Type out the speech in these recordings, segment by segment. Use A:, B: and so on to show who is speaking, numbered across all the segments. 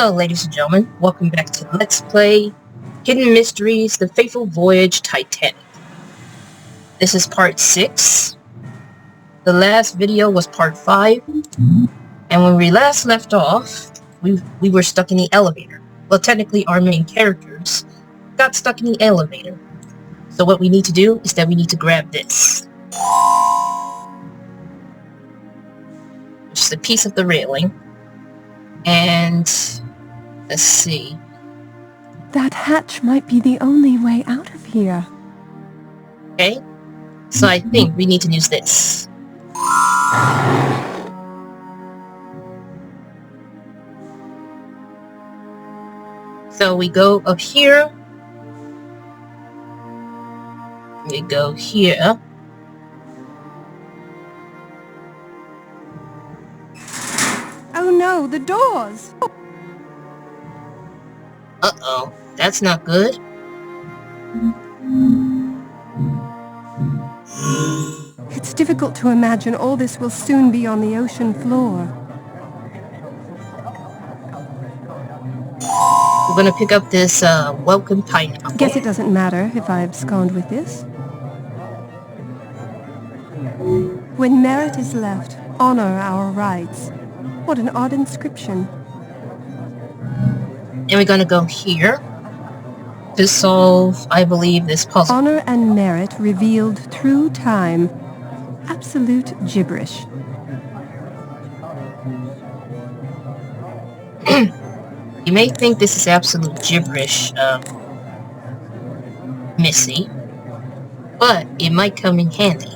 A: Hello, ladies and gentlemen. Welcome back to Let's Play Hidden Mysteries, The Fateful Voyage, Titanic. This is part 6. The last video was part 5. And when we last left off, we were stuck in the elevator. Well, technically our main characters got stuck in the elevator. So what we need to do is that we need to grab this. Which is a piece of the railing. And let's see.
B: That hatch might be the only way out of here.
A: Okay. So I think we need to use this. So we go up here. We go here.
B: Oh no, the doors!
A: Uh-oh, that's not good.
B: It's difficult to imagine all this will soon be on the ocean floor.
A: We're gonna pick up this welcome pineapple.
B: Guess it doesn't matter if I abscond with this. When merit is left, honor our rights. What an odd inscription.
A: And we're gonna go here to solve, I believe, this puzzle.
B: Honor and merit revealed through time. Absolute gibberish.
A: You may think this is absolute gibberish, Missy, but it might come in handy.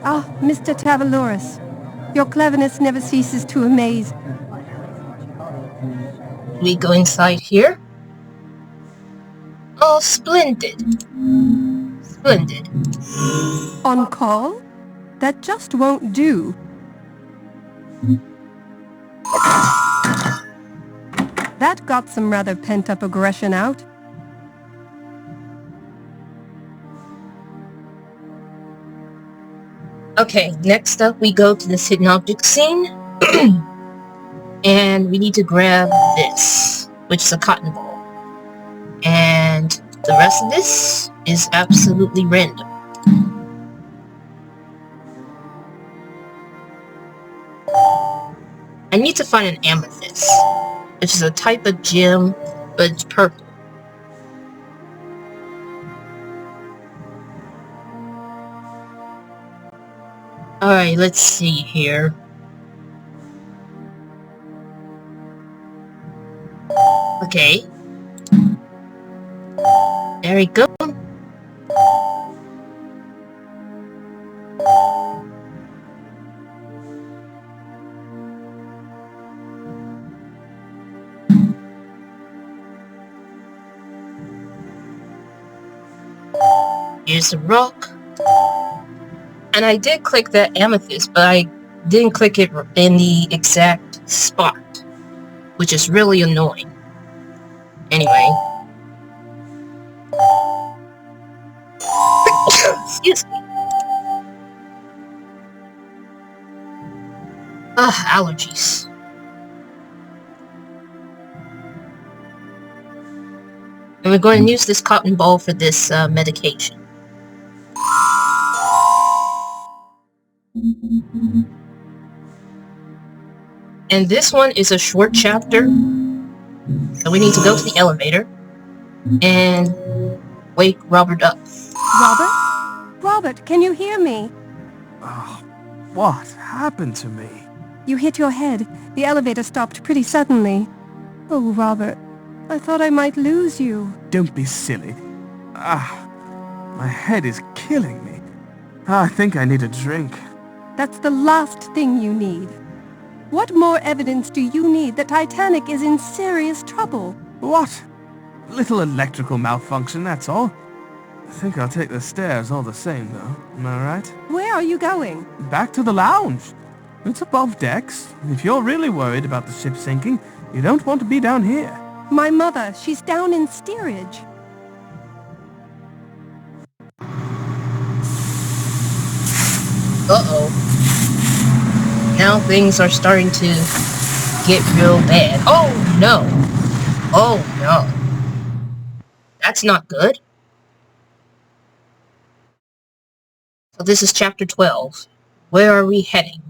B: Ah, Mr. Tavaloris. Your cleverness never ceases to amaze.
A: We go inside here. Oh, splendid. Splendid.
B: On call? That just won't do. That got some rather pent-up aggression out.
A: Okay, next up we go to this hidden object scene. And we need to grab this, which is a cotton ball. And the rest of this is absolutely random. I need to find an amethyst, which is a type of gem, but it's purple. Alright, let's see here. Okay. There we go. Here's the rock. And I did click that amethyst, but I didn't click it in the exact spot, which is really annoying. Anyway. Excuse me. Allergies. And we're going to use this cotton ball for this medication. And this one is a short chapter, so we need to go to the elevator and wake Robert up.
B: Robert? Robert, can you hear me?
C: Oh, what happened to me?
B: You hit your head. The elevator stopped pretty suddenly. Oh, Robert, I thought I might lose you.
C: Don't be silly. My head is killing me. I think I need a drink.
B: That's the last thing you need. What more evidence do you need that Titanic is in serious trouble?
C: What? Little electrical malfunction, that's all. I think I'll take the stairs all the same, though. Am I right?
B: Where are you going?
C: Back to the lounge. It's above decks. If you're really worried about the ship sinking, you don't want to be down here.
B: My mother, she's down in steerage.
A: Uh-oh. Now things are starting to get real bad. Oh no! Oh no. That's not good. So this is chapter 12. Where are we heading?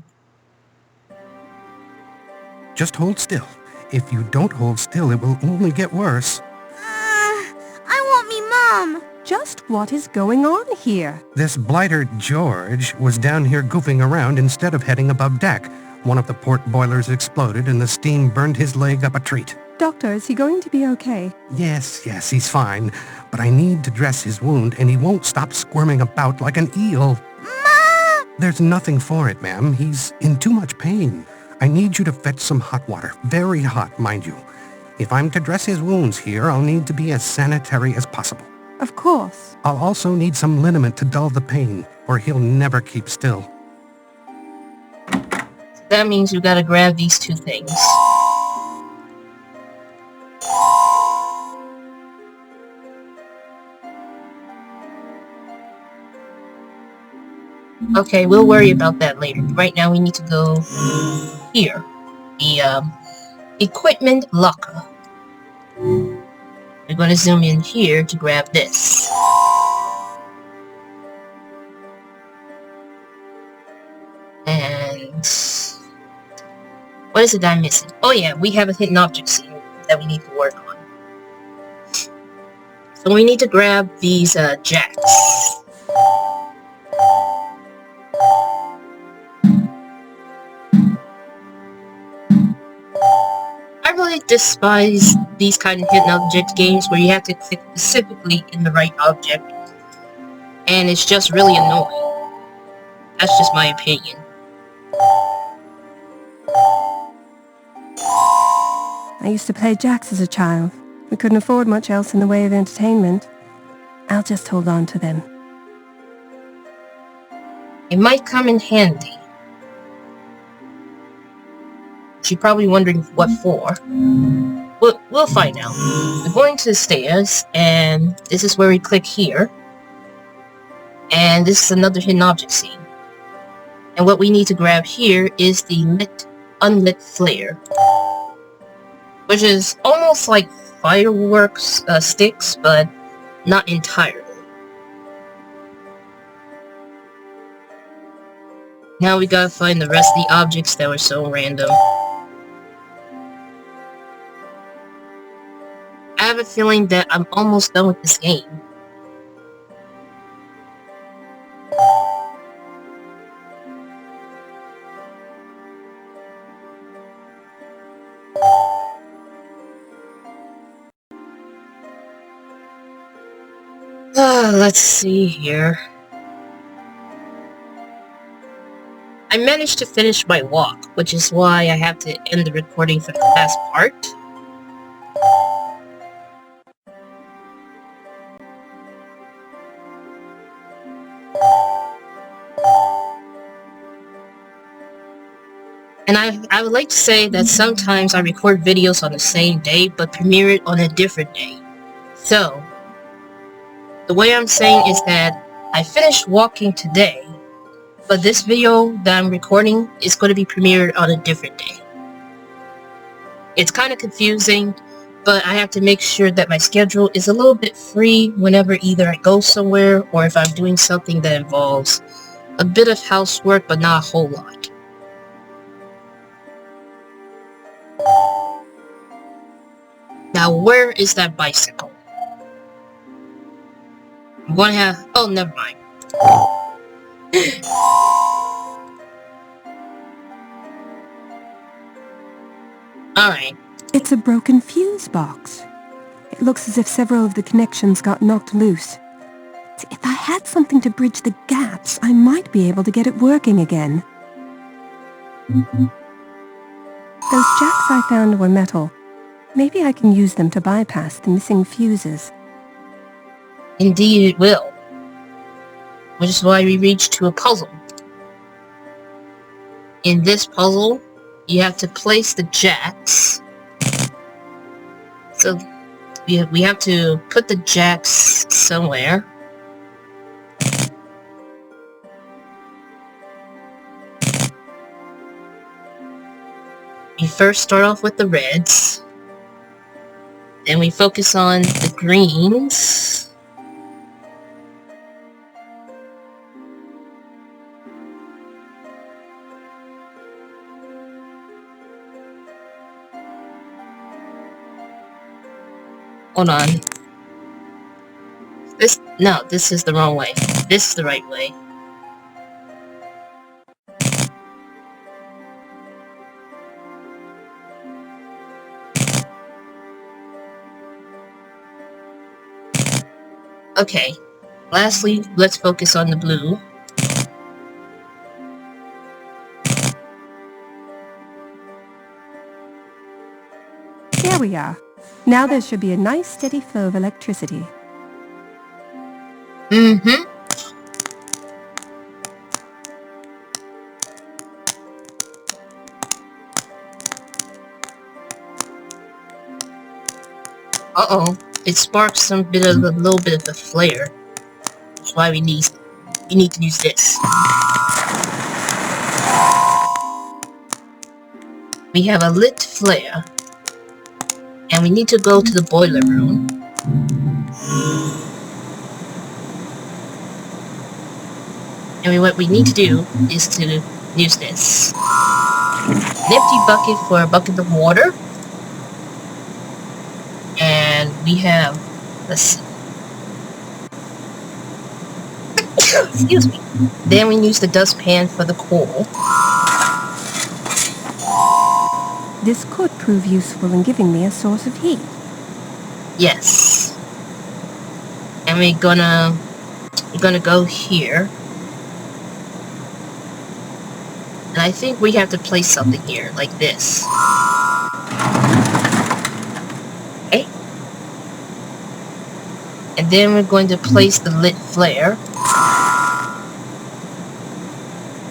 D: Just hold still. If you don't hold still, it will only get worse.
E: I want me mom.
B: Just what is going on here?
D: This blighter George was down here goofing around instead of heading above deck. One of the port boilers exploded and the steam burned his leg up a treat.
B: Doctor, is he going to be okay?
D: Yes, he's fine. But I need to dress his wound and he won't stop squirming about like an eel.
E: Mom!
D: There's nothing for it, ma'am. He's in too much pain. I need you to fetch some hot water. Very hot, mind you. If I'm to dress his wounds here, I'll need to be as sanitary as possible.
B: Of course.
D: I'll also need some liniment to dull the pain, or he'll never keep still.
A: That means we gotta grab these two things. Okay, we'll worry about that later. Right now we need to go here. The equipment locker. We're going to zoom in here to grab this. And what is it that I'm missing? Oh yeah, we have a hidden object scene that we need to work on. So we need to grab these jacks. I really despise these kind of hidden object games where you have to click specifically in the right object, and it's just really annoying. That's just my opinion.
B: I used to play jacks as a child. We couldn't afford much else in the way of entertainment. I'll just hold on to them.
A: It might come in handy. You're probably wondering what for. We'll find out. We're going to the stairs, and this is where we click here. And this is another hidden object scene. And what we need to grab here is the unlit flare, which is almost like fireworks sticks, but not entirely. Now we gotta find the rest of the objects that were so random. I have a feeling that I'm almost done with this game. Let's see here. I managed to finish my walk, which is why I have to end the recording for the last part. And I would like to say that sometimes I record videos on the same day, but premiere it on a different day. So, the way I'm saying is that I finished walking today, but this video that I'm recording is going to be premiered on a different day. It's kind of confusing, but I have to make sure that my schedule is a little bit free whenever either I go somewhere or if I'm doing something that involves a bit of housework but not a whole lot. Now, where is that bicycle? I'm going to have... Oh, never mind. Alright.
B: It's a broken fuse box. It looks as if several of the connections got knocked loose. If I had something to bridge the gaps, I might be able to get it working again. Those jacks I found were metal. Maybe I can use them to bypass the missing fuses.
A: Indeed it will. Which is why we reach to a puzzle. In this puzzle, you have to place the jacks. So, we have to put the jacks somewhere. first start off with the reds. Then we focus on the greens. Hold on. No, this is the wrong way. This is the right way. Okay. Lastly, let's focus on the blue.
B: There we are. Now there should be a nice steady flow of electricity.
A: Mm-hmm. Uh-oh. It sparks a little bit of a flare. That's why we need to use this. We have a lit flare. And we need to go to the boiler room. And what we need to do is to use this. An empty bucket for a bucket of water. And we have, let's see. Excuse me. Then we use the dustpan for the coal.
B: This could prove useful in giving me a source of heat.
A: Yes. And we're gonna go here. And I think we have to place something here, like this. Okay. And then we're going to place the lit flare.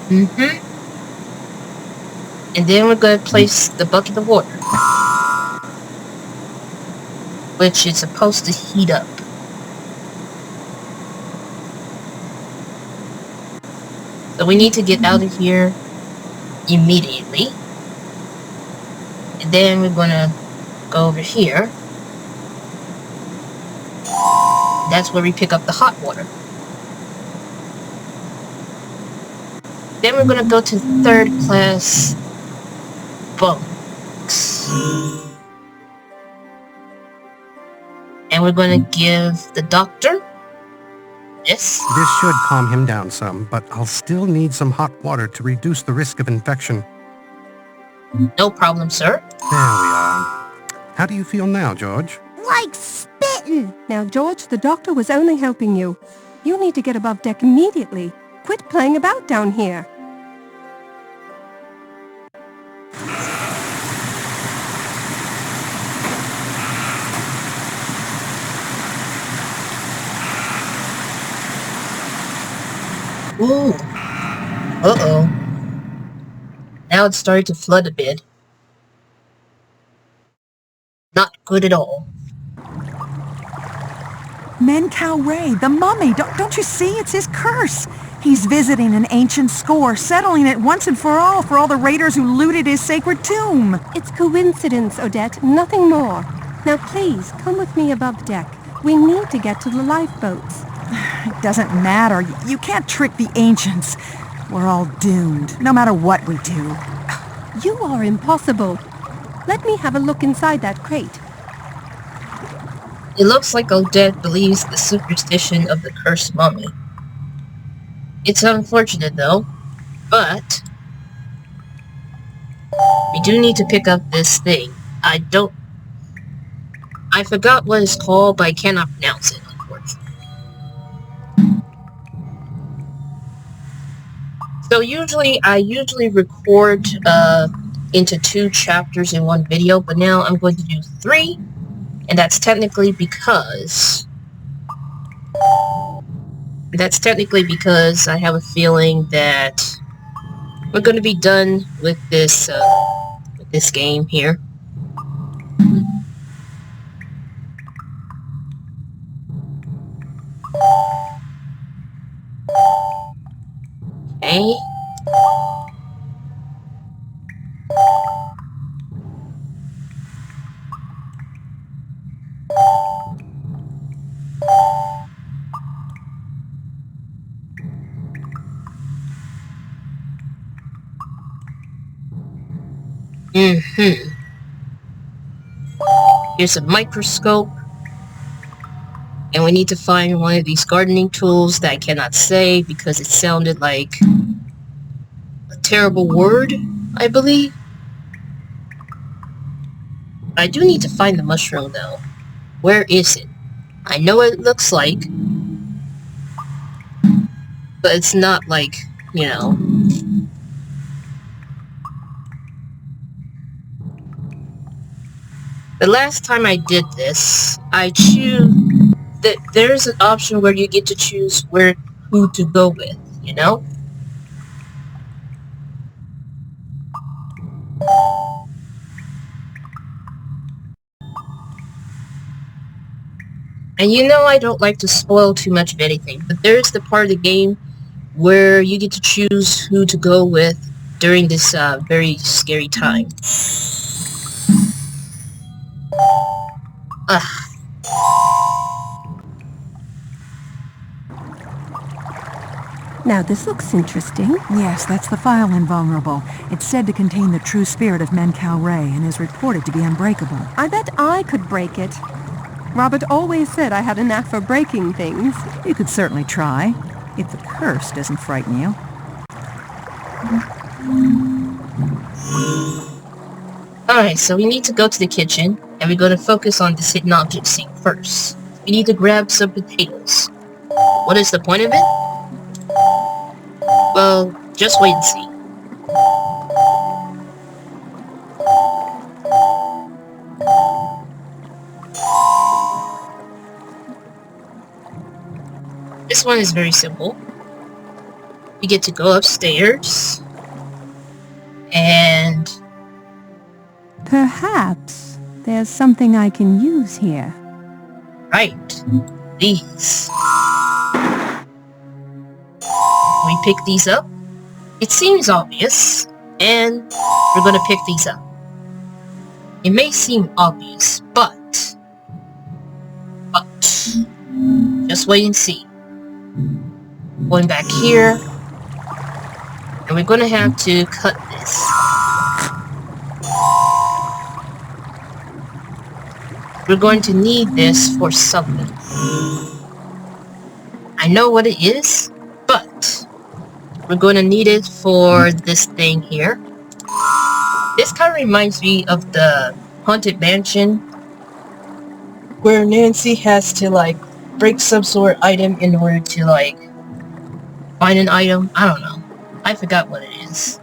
A: Mm-hmm. And then we're going to place the bucket of water. Which is supposed to heat up. So we need to get out of here immediately. And then we're gonna go over here. That's where we pick up the hot water. Then we're gonna go to third class bunks. And we're gonna give the doctor this.
D: This should calm him down some, but I'll still need some hot water to reduce the risk of infection.
A: No problem, sir.
D: There we are. How do you feel now, George?
E: Like spitting.
B: Now, George, the doctor was only helping you. You need to get above deck immediately. Quit playing about down here.
A: Ooh. Uh-oh. Now it's starting to flood a bit. Not good at all.
F: Mencow Ray, the mummy, don't you see? It's his curse. He's visiting an ancient score, settling it once and for all the raiders who looted his sacred tomb.
B: It's coincidence, Odette, nothing more. Now please, come with me above deck. We need to get to the lifeboats.
F: It doesn't matter. You can't trick the ancients. We're all doomed, no matter what we do.
B: You are impossible. Let me have a look inside that crate.
A: It looks like Odette believes the superstition of the cursed mummy. It's unfortunate though, but we do need to pick up this thing. I forgot what it's called, but I cannot pronounce it, unfortunately. So I usually record into 2 chapters in one video, but now I'm going to do 3, and that's technically because I have a feeling that we're going to be done with this game here. Okay. Here's a microscope. And we need to find one of these gardening tools that I cannot say because it sounded like a terrible word, I believe. I do need to find the mushroom though. Where is it? I know what it looks like, but it's not like, you know. The last time I did this, I choose that there's an option where you get to choose who to go with, you know? And you know I don't like to spoil too much of anything, but there's the part of the game where you get to choose who to go with during this very scary time. Ugh.
B: Now this looks interesting.
F: Yes, that's the file invulnerable. It's said to contain the true spirit of Mencal Ray and is reported to be unbreakable.
B: I bet I could break it. Robert always said I had a knack for breaking things.
F: You could certainly try, if the curse doesn't frighten you.
A: Alright, so we need to go to the kitchen, and we're going to focus on this hidden object scene first. We need to grab some potatoes. What is the point of it? Well, just wait and see. This one is very simple. You get to go upstairs, and
B: Perhaps there's something I can use here.
A: right, these. We pick these up. It seems obvious, and we're gonna pick these up. It may seem obvious, but just wait and see. Going back here, and we're gonna have to cut this. We're going to need this for something. I know what it is, but we're going to need it for this thing here. This kind of reminds me of the Haunted Mansion, where Nancy has to, like, break some sort of item in order to, like, find an item. I don't know. I forgot what it is.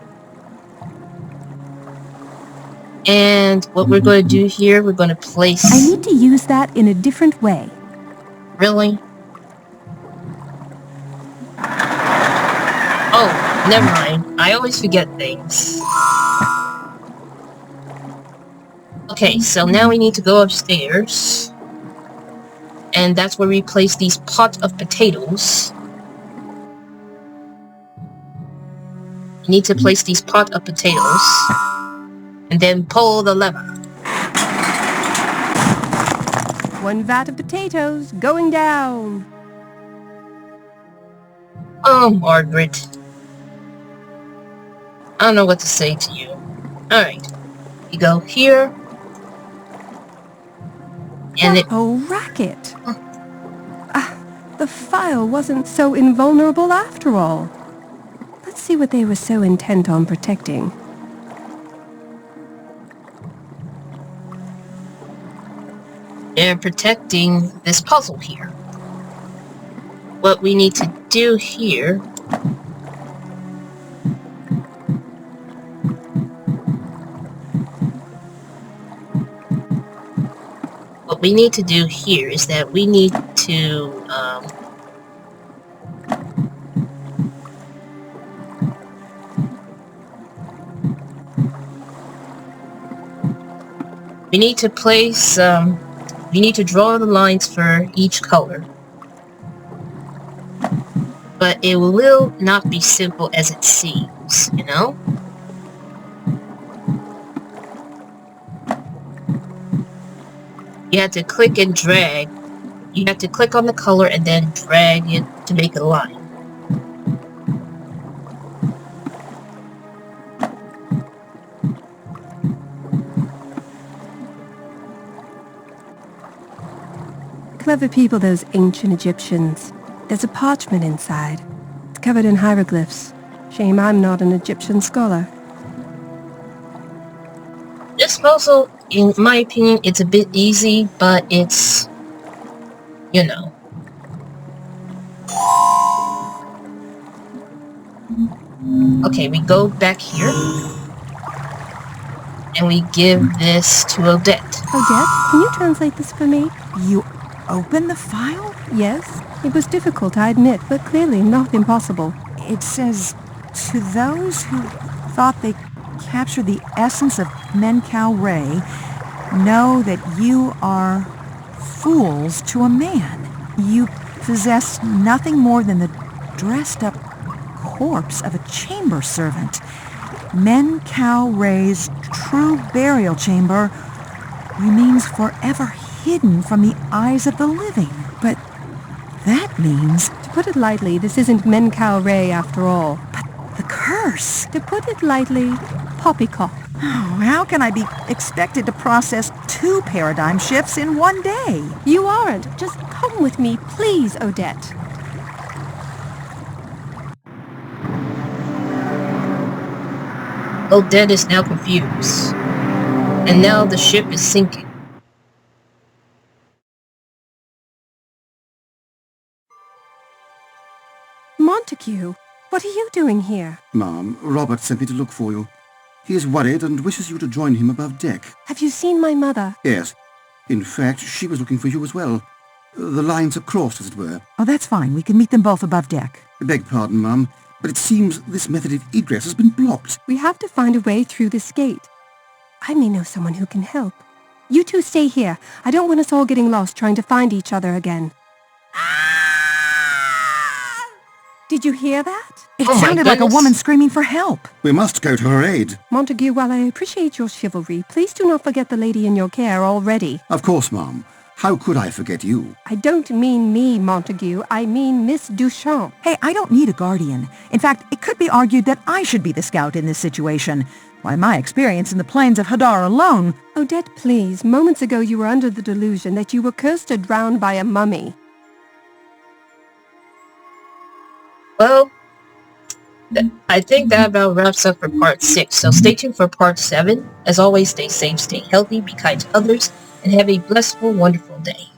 A: And what we're going to do here, we're going to place...
B: I need to use that in a different way.
A: Really? Oh, never mind. I always forget things. Okay, so now we need to go upstairs. And that's where we place these pot of potatoes. You need to place these pot of potatoes. And then pull the lever.
B: One vat of potatoes going down.
A: Oh, Margaret. I don't know what to say to you. Alright. You go here. And it...
B: Oh, racket. The file wasn't so invulnerable after all. Let's see what they were so intent on protecting.
A: They're protecting this puzzle here. What we need to do here... What we need to do here is that we need to, we need to place, we need to draw the lines for each color. But it will not be simple as it seems, you know? You have to click and drag. You have to click on the color and then drag it to make a line.
B: Clever people, those ancient Egyptians. There's a parchment inside. It's covered in hieroglyphs. Shame I'm not an Egyptian scholar.
A: This puzzle, in my opinion, it's a bit easy, but it's, you know. Okay, we go back here. And we give this to Odette.
B: Odette, can you translate this for me?
F: You open the file?
B: Yes. It was difficult, I admit, but clearly not impossible.
F: It says, to those who thought they captured the essence of Menkau Ray, know that you are fools to a man. You possess nothing more than the dressed-up corpse of a chamber servant. Menkau Ray's true burial chamber remains forever hidden from the eyes of the living. But that means...
B: To put it lightly, this isn't Menkau Ray after all.
F: But the curse...
B: To put it lightly, poppycock.
F: Oh, how can I be expected to process 2 paradigm shifts in one day?
B: You aren't. Just come with me, please, Odette.
A: Odette is now confused. And now the ship is sinking.
B: Montague, what are you doing here?
G: Ma'am, Robert sent me to look for you. He is worried and wishes you to join him above deck.
B: Have you seen my mother?
G: Yes. In fact, she was looking for you as well. The lines are crossed, as it were.
F: Oh, that's fine. We can meet them both above deck.
G: I beg pardon, ma'am, but it seems this method of egress has been blocked.
B: We have to find a way through this gate. I may know someone who can help. You two stay here. I don't want us all getting lost trying to find each other again. Did you hear that?
F: It
A: Oh my
F: sounded like a
A: goodness.
F: woman screaming for help.
G: We must go to her aid.
B: Montague, while I appreciate your chivalry, please do not forget the lady in your care already.
G: Of course, ma'am. How could I forget you?
B: I don't mean me, Montague. I mean Miss Duchamp.
F: Hey, I don't need a guardian. In fact, it could be argued that I should be the scout in this situation. Why, my experience in the plains of Hadar alone...
B: Odette, please. Moments ago you were under the delusion that you were cursed or drowned by a mummy.
A: Well, I think that about wraps up for part 6, so stay tuned for part 7. As always, stay safe, stay healthy, be kind to others, and have a blissful, wonderful day.